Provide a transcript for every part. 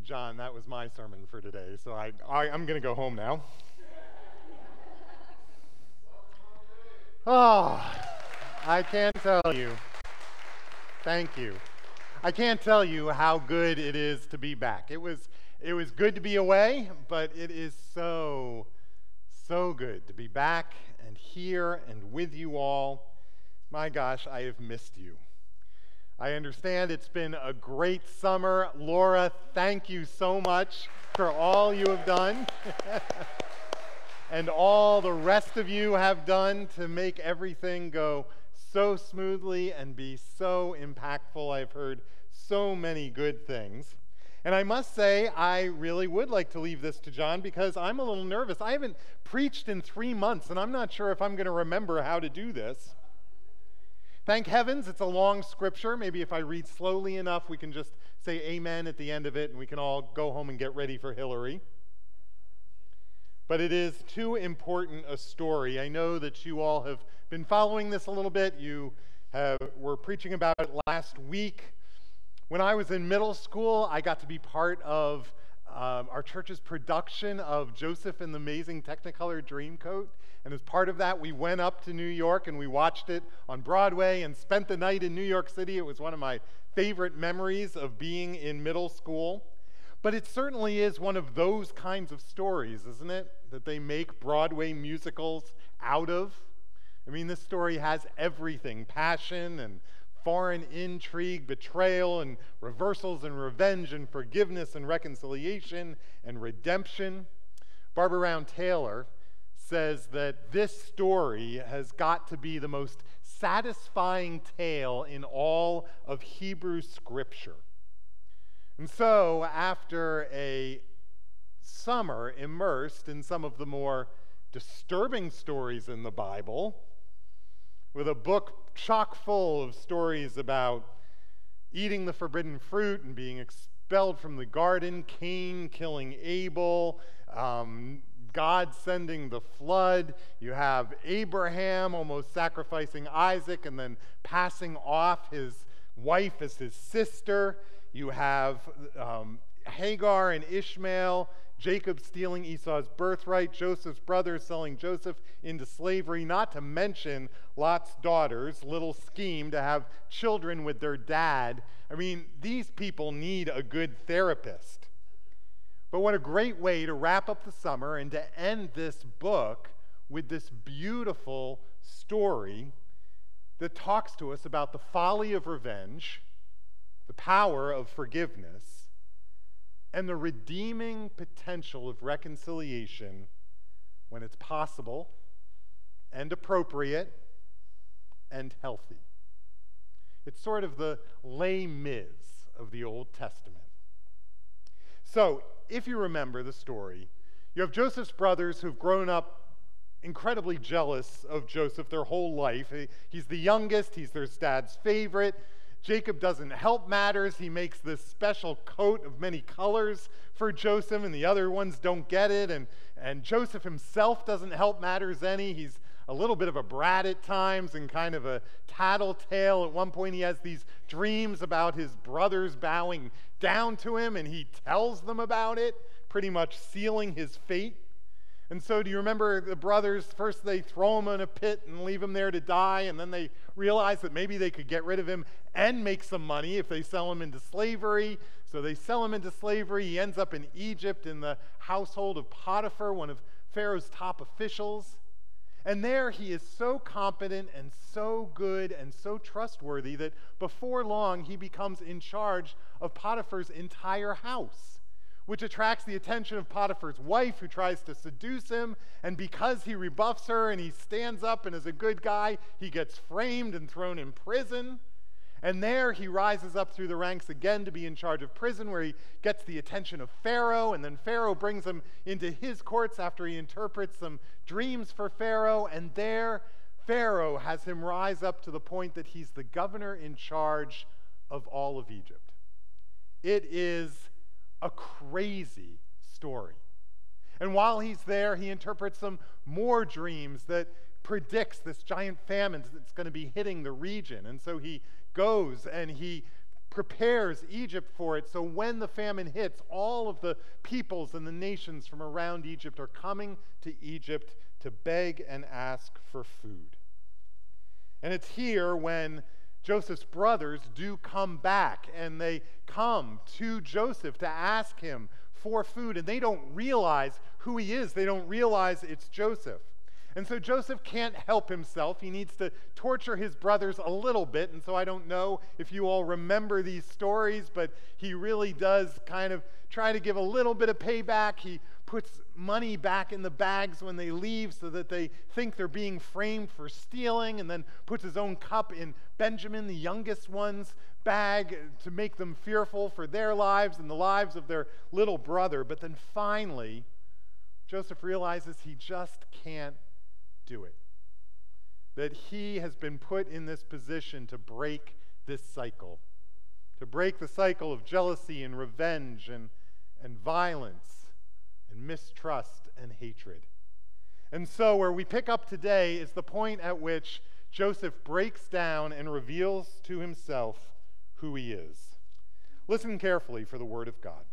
John, that was my sermon for today, so I'm going to go home now. Oh, I can't tell you. Thank you. I can't tell you how good it is to be back. It was good to be away, but it is so good to be back and here and with you all. My gosh, I have missed you. I understand it's been a great summer. Laura, thank you so much for all you have done and all the rest of you have done to make everything go so smoothly and be so impactful. I've heard so many good things. And I must say, I really would like to leave this to John because I'm a little nervous. I haven't preached in 3 months, and I'm not sure if I'm going to remember how to do this. Thank heavens, it's a long scripture. Maybe if I read slowly enough, we can just say amen at the end of it, and we can all go home and get ready for Hillary. But it is too important a story. I know that you all have been following this a little bit. You were preaching about it last week. When I was in middle school, I got to be part of our church's production of Joseph and the Amazing Technicolor Dreamcoat. And as part of that, we went up to New York and we watched it on Broadway and spent the night in New York City. It was one of my favorite memories of being in middle school. But it certainly is one of those kinds of stories, isn't it? That they make Broadway musicals out of. I mean, this story has everything: passion and foreign intrigue, betrayal and reversals and revenge and forgiveness and reconciliation and redemption. Barbara Round Taylor says that this story has got to be the most satisfying tale in all of Hebrew Scripture. And so, after a summer immersed in some of the more disturbing stories in the Bible, with a book chock full of stories about eating the forbidden fruit and being expelled from the garden, Cain killing Abel, God sending the flood, you have Abraham almost sacrificing Isaac and then passing off his wife as his sister. You have Hagar and Ishmael, Jacob stealing Esau's birthright, Joseph's brothers selling Joseph into slavery, not to mention Lot's daughter's little scheme to have children with their dad. I mean, these people need a good therapist. But what a great way to wrap up the summer and to end this book with this beautiful story that talks to us about the folly of revenge, the power of forgiveness, and the redeeming potential of reconciliation when it's possible and appropriate and healthy. It's sort of the Les Mis of the Old Testament. So, if you remember the story, you have Joseph's brothers who've grown up incredibly jealous of Joseph their whole life. He's the youngest, he's their dad's favorite. Jacob doesn't help matters. He makes this special coat of many colors for Joseph, and the other ones don't get it. And Joseph himself doesn't help matters any. He's a little bit of a brat at times and kind of a tattletale. At one point, he has these dreams about his brothers bowing down to him, and he tells them about it, pretty much sealing his fate. And so do you remember the brothers, first they throw him in a pit and leave him there to die, and then they realize that maybe they could get rid of him and make some money if they sell him into slavery. So they sell him into slavery. He ends up in Egypt in the household of Potiphar, one of Pharaoh's top officials. And there he is so competent and so good and so trustworthy that before long he becomes in charge of Potiphar's entire house, which attracts the attention of Potiphar's wife, who tries to seduce him. And because he rebuffs her and he stands up and is a good guy, he gets framed and thrown in prison. And there he rises up through the ranks again to be in charge of prison, where he gets the attention of Pharaoh, and then Pharaoh brings him into his courts after he interprets some dreams for Pharaoh. And there Pharaoh has him rise up to the point that he's the governor in charge of all of Egypt. It is a crazy story. And while he's there, he interprets some more dreams that predicts this giant famine that's going to be hitting the region. And so he goes and he prepares Egypt for it, so when the famine hits, all of the peoples and the nations from around Egypt are coming to Egypt to beg and ask for food. And it's here when Joseph's brothers do come back, and they come to Joseph to ask him for food, and they don't realize who he is. They don't realize it's Joseph. And so Joseph can't help himself. He needs to torture his brothers a little bit, and so I don't know if you all remember these stories, but he really does kind of try to give a little bit of payback. He puts money back in the bags when they leave so that they think they're being framed for stealing, and then puts his own cup in Benjamin, the youngest one's bag, to make them fearful for their lives and the lives of their little brother. But then finally, Joseph realizes he just can't do it. That he has been put in this position to break this cycle, to break the cycle of jealousy and revenge and violence and mistrust and hatred. And so where we pick up today is the point at which Joseph breaks down and reveals to himself who he is. Listen carefully for the word of God.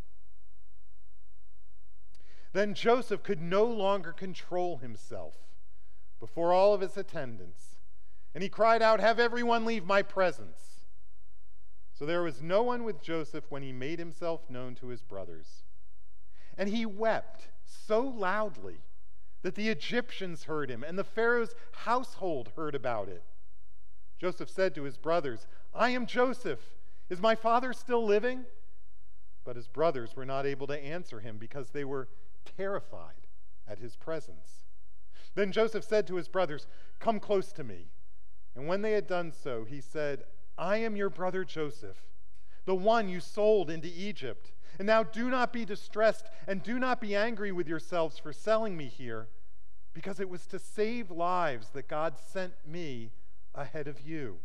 Then Joseph could no longer control himself before all of his attendants, and he cried out, "Have everyone leave my presence." So there was no one with Joseph when he made himself known to his brothers. And he wept so loudly that the Egyptians heard him, and the Pharaoh's household heard about it. Joseph said to his brothers, "I am Joseph. Is my father still living?" But his brothers were not able to answer him because they were terrified at his presence. Then Joseph said to his brothers, "Come close to me." And when they had done so, he said, "I am your brother Joseph, the one you sold into Egypt. And now do not be distressed and do not be angry with yourselves for selling me here, because it was to save lives that God sent me ahead of you.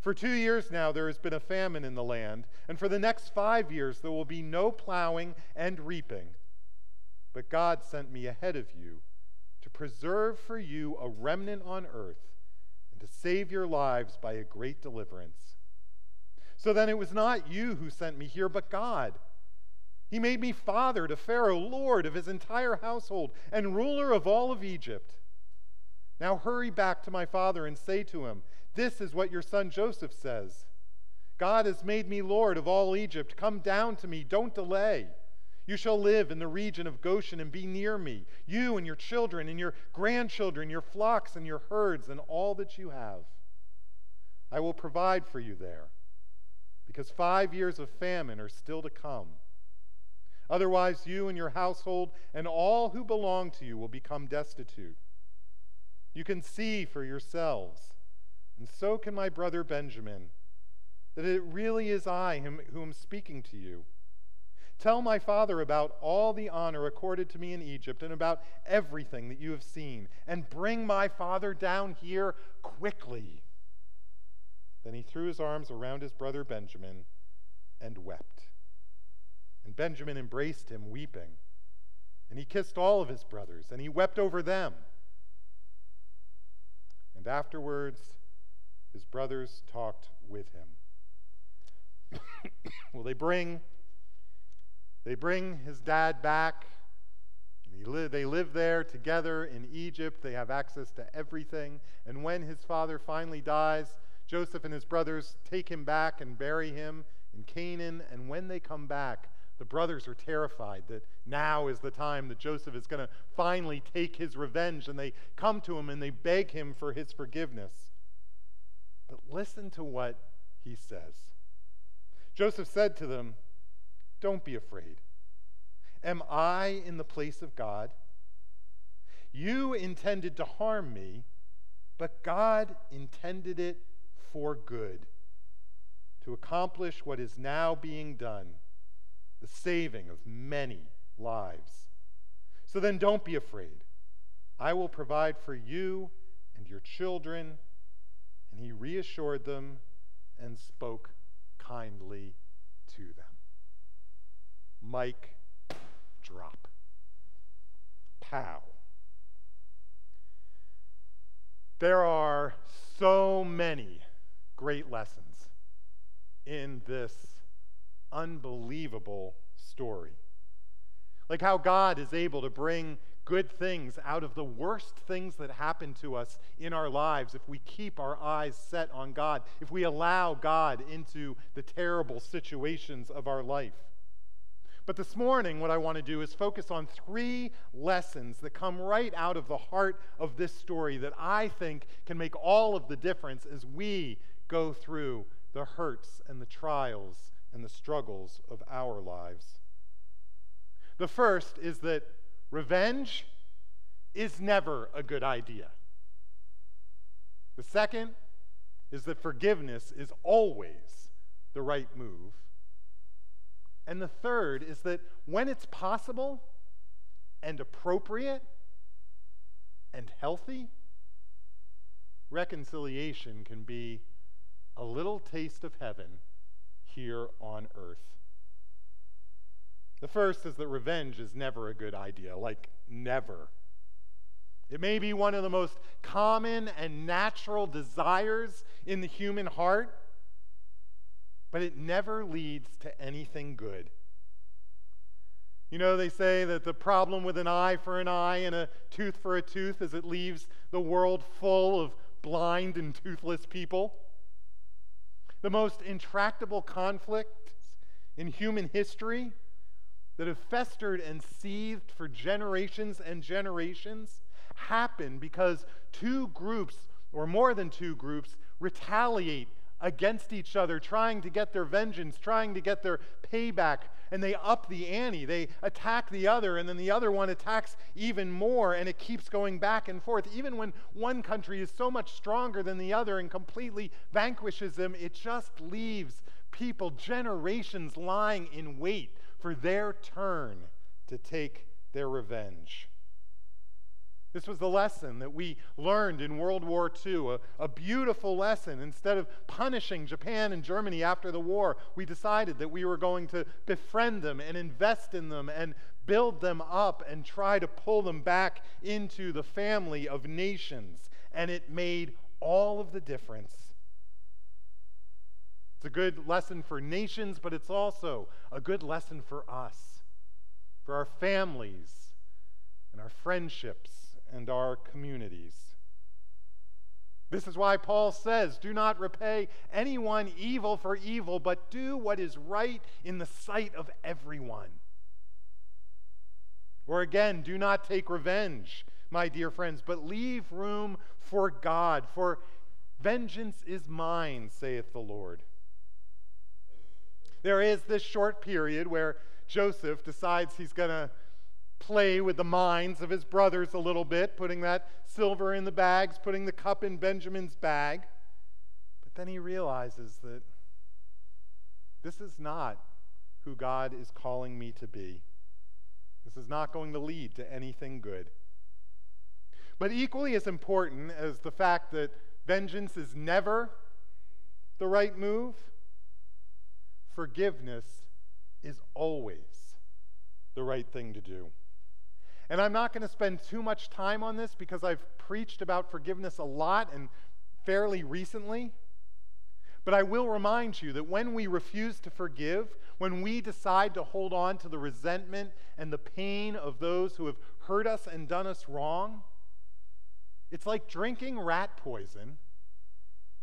For 2 years now there has been a famine in the land, and for the next 5 years there will be no plowing and reaping. But God sent me ahead of you to preserve for you a remnant on earth and to save your lives by a great deliverance. So then it was not you who sent me here, but God. He made me father to Pharaoh, lord of his entire household, and ruler of all of Egypt. Now hurry back to my father and say to him, 'This is what your son Joseph says. God has made me lord of all Egypt. Come down to me, don't delay. You shall live in the region of Goshen and be near me, you and your children and your grandchildren, your flocks and your herds and all that you have. I will provide for you there, because 5 years of famine are still to come. Otherwise, you and your household and all who belong to you will become destitute. You can see for yourselves, and so can my brother Benjamin, that it really is I who am speaking to you. Tell my father about all the honor accorded to me in Egypt and about everything that you have seen, and bring my father down here quickly.' Then he threw his arms around his brother Benjamin and wept. And Benjamin embraced him, weeping. And he kissed all of his brothers, and he wept over them. And afterwards, his brothers talked with him." Well, they bring his dad back. They live there together in Egypt. They have access to everything. And when his father finally dies, Joseph and his brothers take him back and bury him in Canaan. And when they come back, the brothers are terrified that now is the time that Joseph is going to finally take his revenge. And they come to him and they beg him for his forgiveness. But listen to what he says. Joseph said to them, "Don't be afraid. Am I in the place of God? You intended to harm me, but God intended it for good, to accomplish what is now being done, the saving of many lives. So then don't be afraid. I will provide for you and your children." And he reassured them and spoke kindly to them. Mic drop. Pow. There are so many great lessons in this unbelievable story. Like how God is able to bring good things out of the worst things that happen to us in our lives if we keep our eyes set on God, if we allow God into the terrible situations of our life. But this morning, what I want to do is focus on 3 lessons that come right out of the heart of this story that I think can make all of the difference as we go through the hurts and the trials and the struggles of our lives. The first is that revenge is never a good idea. The second is that forgiveness is always the right move. And the third is that when it's possible and appropriate and healthy, reconciliation can be a little taste of heaven here on earth. The first is that revenge is never a good idea, like never. It may be one of the most common and natural desires in the human heart, but it never leads to anything good. You know, they say that the problem with an eye for an eye and a tooth for a tooth is it leaves the world full of blind and toothless people. The most intractable conflicts in human history that have festered and seethed for generations and generations happen because 2 groups, or more than 2 groups, retaliate against each other, trying to get their vengeance, trying to get their payback, and they up the ante. They attack the other, and then the other one attacks even more, and it keeps going back and forth. Even when one country is so much stronger than the other and completely vanquishes them, it just leaves people generations lying in wait for their turn to take their revenge. This was the lesson that we learned in World War II, a beautiful lesson. Instead of punishing Japan and Germany after the war, we decided that we were going to befriend them and invest in them and build them up and try to pull them back into the family of nations. And it made all of the difference. It's a good lesson for nations, but it's also a good lesson for us, for our families and our friendships and our communities. This is why Paul says, do not repay anyone evil for evil, but do what is right in the sight of everyone. Or again, do not take revenge, my dear friends, but leave room for God, for vengeance is mine, saith the Lord. There is this short period where Joseph decides he's going to play with the minds of his brothers a little bit, putting that silver in the bags, putting the cup in Benjamin's bag. But then he realizes that this is not who God is calling me to be. This is not going to lead to anything good. But equally as important as the fact that vengeance is never the right move, forgiveness is always the right thing to do. And I'm not going to spend too much time on this because I've preached about forgiveness a lot and fairly recently. But I will remind you that when we refuse to forgive, when we decide to hold on to the resentment and the pain of those who have hurt us and done us wrong, it's like drinking rat poison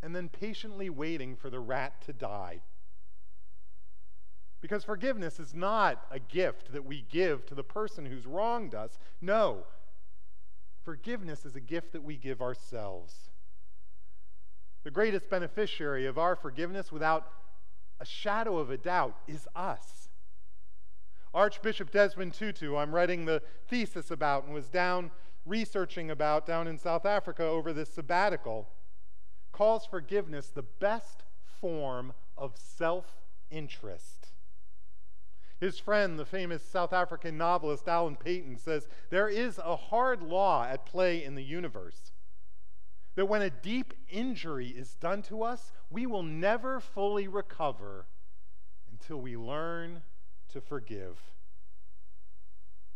and then patiently waiting for the rat to die. Because forgiveness is not a gift that we give to the person who's wronged us. No, forgiveness is a gift that we give ourselves. The greatest beneficiary of our forgiveness, without a shadow of a doubt, is us. Archbishop Desmond Tutu, I'm writing the thesis about and was down researching about down in South Africa over this sabbatical, calls forgiveness the best form of self-interest. His friend, the famous South African novelist Alan Paton, says there is a hard law at play in the universe, that when a deep injury is done to us, we will never fully recover until we learn to forgive.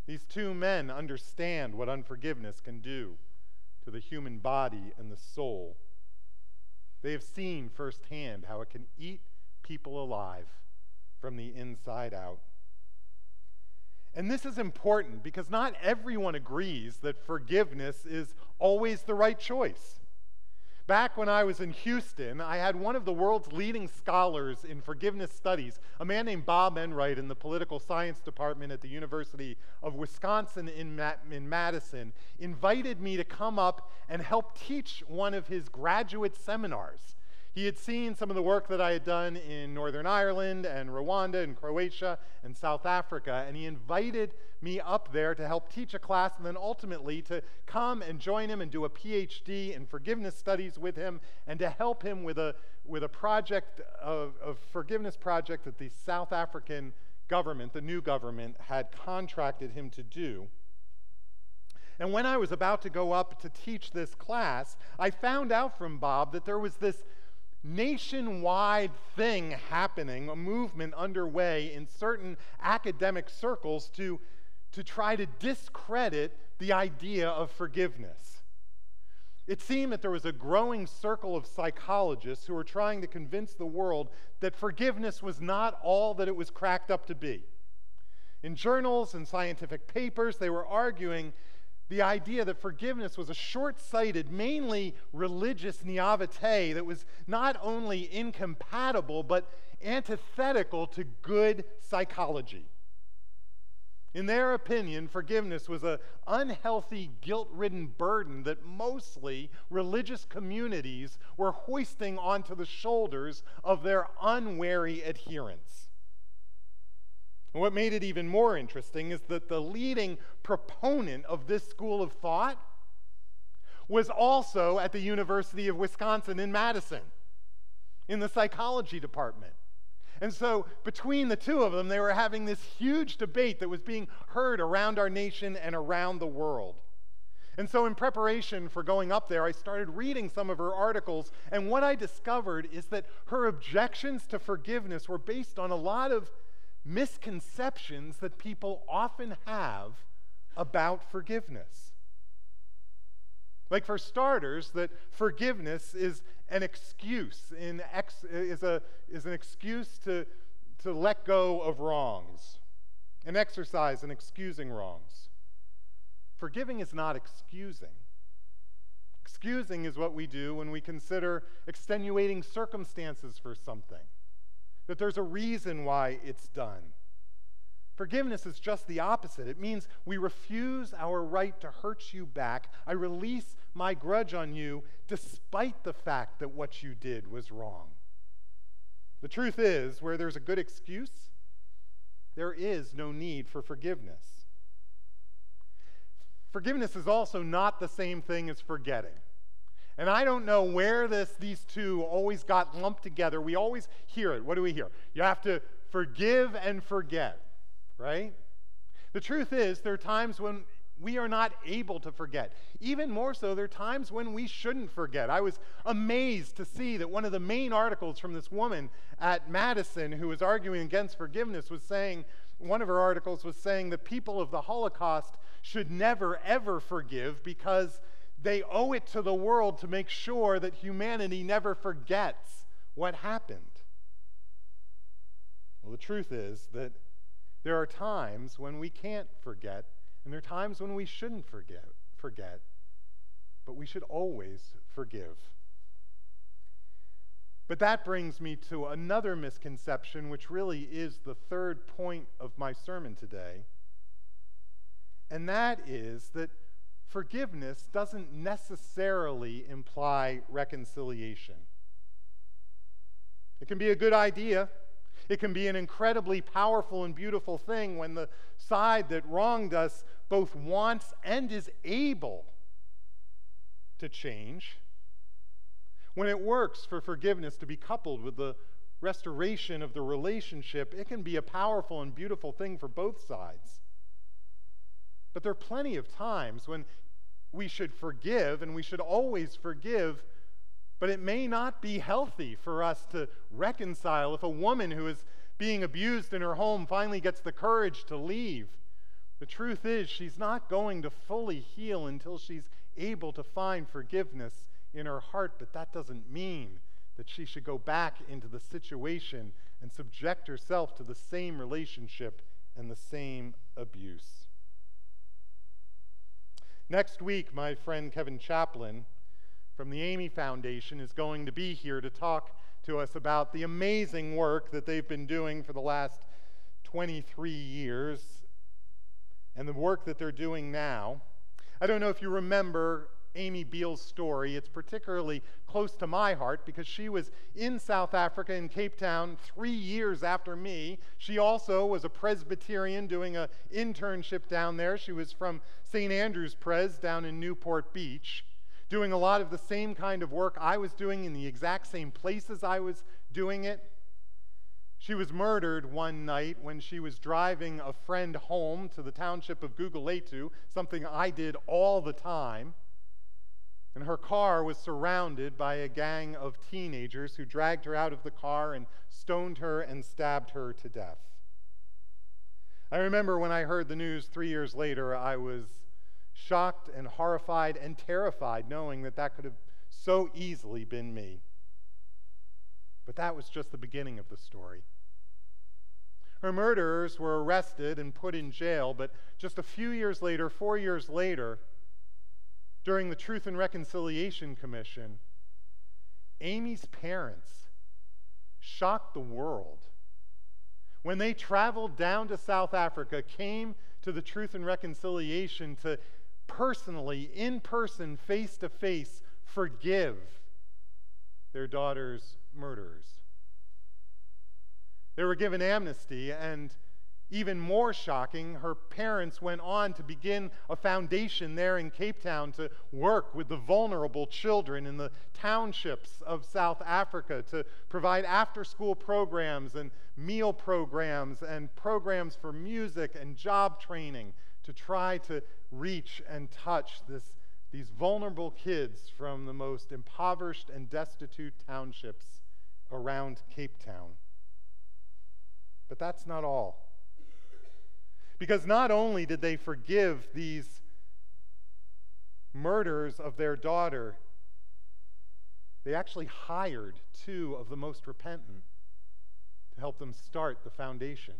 These 2 men understand what unforgiveness can do to the human body and the soul. They have seen firsthand how it can eat people alive from the inside out. And this is important because not everyone agrees that forgiveness is always the right choice. Back when I was in Houston, I had one of the world's leading scholars in forgiveness studies, a man named Bob Enright in the political science department at the University of Wisconsin in Madison, invited me to come up and help teach one of his graduate seminars. He had seen some of the work that I had done in Northern Ireland and Rwanda and Croatia and South Africa, and he invited me up there to help teach a class and then ultimately to come and join him and do a PhD in forgiveness studies with him and to help him with a project of forgiveness project that the South African government, the new government, had contracted him to do. And when I was about to go up to teach this class, I found out from Bob that there was this nationwide thing happening, a movement underway in certain academic circles to try to discredit the idea of forgiveness. It seemed that there was a growing circle of psychologists who were trying to convince the world that forgiveness was not all that it was cracked up to be. In journals and scientific papers, they were arguing the idea that forgiveness was a short-sighted, mainly religious naivete that was not only incompatible, but antithetical to good psychology. In their opinion, forgiveness was an unhealthy, guilt-ridden burden that mostly religious communities were hoisting onto the shoulders of their unwary adherents. And what made it even more interesting is that the leading proponent of this school of thought was also at the University of Wisconsin in Madison, in the psychology department. And so between the two of them, they were having this huge debate that was being heard around our nation and around the world. And so in preparation for going up there, I started reading some of her articles, and what I discovered is that her objections to forgiveness were based on a lot of misconceptions that people often have about forgiveness. Like, for starters, that forgiveness is an excuse, is an excuse to let go of wrongs, an exercise in excusing wrongs. Forgiving is not excusing. Excusing is what we do when we consider extenuating circumstances for something, that there's a reason why it's done. Forgiveness is just the opposite. It means we refuse our right to hurt you back. I release my grudge on you despite the fact that what you did was wrong. The truth is, where there's a good excuse, there is no need for forgiveness. Forgiveness is also not the same thing as forgetting. And I don't know where these two always got lumped together. We always hear it. What do we hear? You have to forgive and forget, right? The truth is, there are times when we are not able to forget. Even more so, there are times when we shouldn't forget. I was amazed to see that one of the main articles from this woman at Madison who was arguing against forgiveness was saying, one of her articles was saying that people of the Holocaust should never, ever forgive because they owe it to the world to make sure that humanity never forgets what happened. Well, the truth is that there are times when we can't forget, and there are times when we shouldn't forget, but we should always forgive. But that brings me to another misconception, which really is the third point of my sermon today, and that is that forgiveness doesn't necessarily imply reconciliation. It can be a good idea. It can be an incredibly powerful and beautiful thing when the side that wronged us both wants and is able to change. When it works for forgiveness to be coupled with the restoration of the relationship, it can be a powerful and beautiful thing for both sides. But there are plenty of times when we should forgive, and we should always forgive, but it may not be healthy for us to reconcile. If a woman who is being abused in her home finally gets the courage to leave, the truth is she's not going to fully heal until she's able to find forgiveness in her heart, but that doesn't mean that she should go back into the situation and subject herself to the same relationship and the same abuse. Next week, my friend Kevin Chaplin from the Amy Foundation is going to be here to talk to us about the amazing work that they've been doing for the last 23 years and the work that they're doing now. I don't know if you remember Amy Beale's story. It's particularly close to my heart because she was in South Africa, in Cape Town, 3 years after me. She also was a Presbyterian doing an internship down there. She was from St. Andrew's Pres down in Newport Beach, doing a lot of the same kind of work I was doing in the exact same places I was doing it. She was murdered one night when she was driving a friend home to the township of Guguletu, something I did all the time. And her car was surrounded by a gang of teenagers who dragged her out of the car and stoned her and stabbed her to death. I remember when I heard the news 3 years later, I was shocked and horrified and terrified, knowing that that could have so easily been me. But that was just the beginning of the story. Her murderers were arrested and put in jail, but just a few years later, 4 years later, during the Truth and Reconciliation Commission, Amy's parents shocked the world when they traveled down to South Africa, came to the Truth and Reconciliation to personally, in person, face to face, forgive their daughter's murderers. They were given amnesty, and even more shocking, her parents went on to begin a foundation there in Cape Town to work with the vulnerable children in the townships of South Africa, to provide after-school programs and meal programs and programs for music and job training to try to reach and touch these vulnerable kids from the most impoverished and destitute townships around Cape Town. But that's not all. Because not only did they forgive these murders of their daughter, they actually hired 2 of the most repentant to help them start the foundation.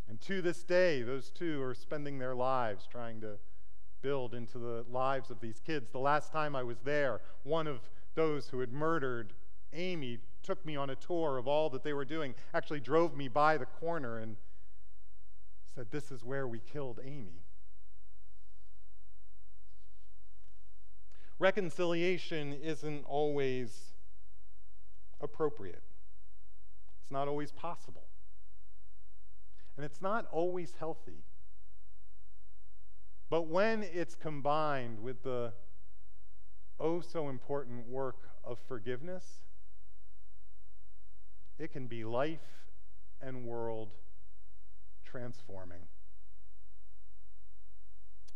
And to this day, those 2 are spending their lives trying to build into the lives of these kids. The last time I was there, one of those who had murdered Amy took me on a tour of all that they were doing, actually drove me by the corner and said, "This is where we killed Amy." Reconciliation isn't always appropriate. It's not always possible. And it's not always healthy. But when it's combined with the oh so important work of forgiveness, it can be life and world transforming.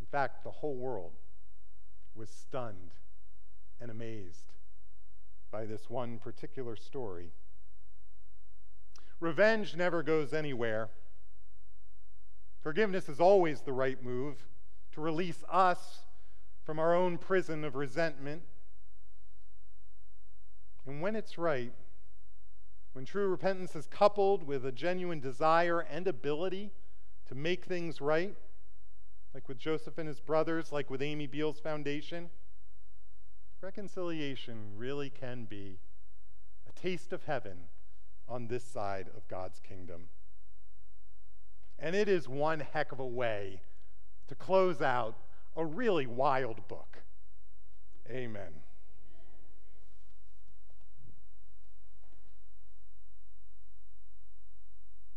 In fact, the whole world was stunned and amazed by this one particular story. Revenge never goes anywhere. Forgiveness is always the right move to release us from our own prison of resentment. And when it's right, when true repentance is coupled with a genuine desire and ability to make things right, like with Joseph and his brothers, like with Amy Beale's foundation, reconciliation really can be a taste of heaven on this side of God's kingdom. And it is one heck of a way to close out a really wild book. Amen.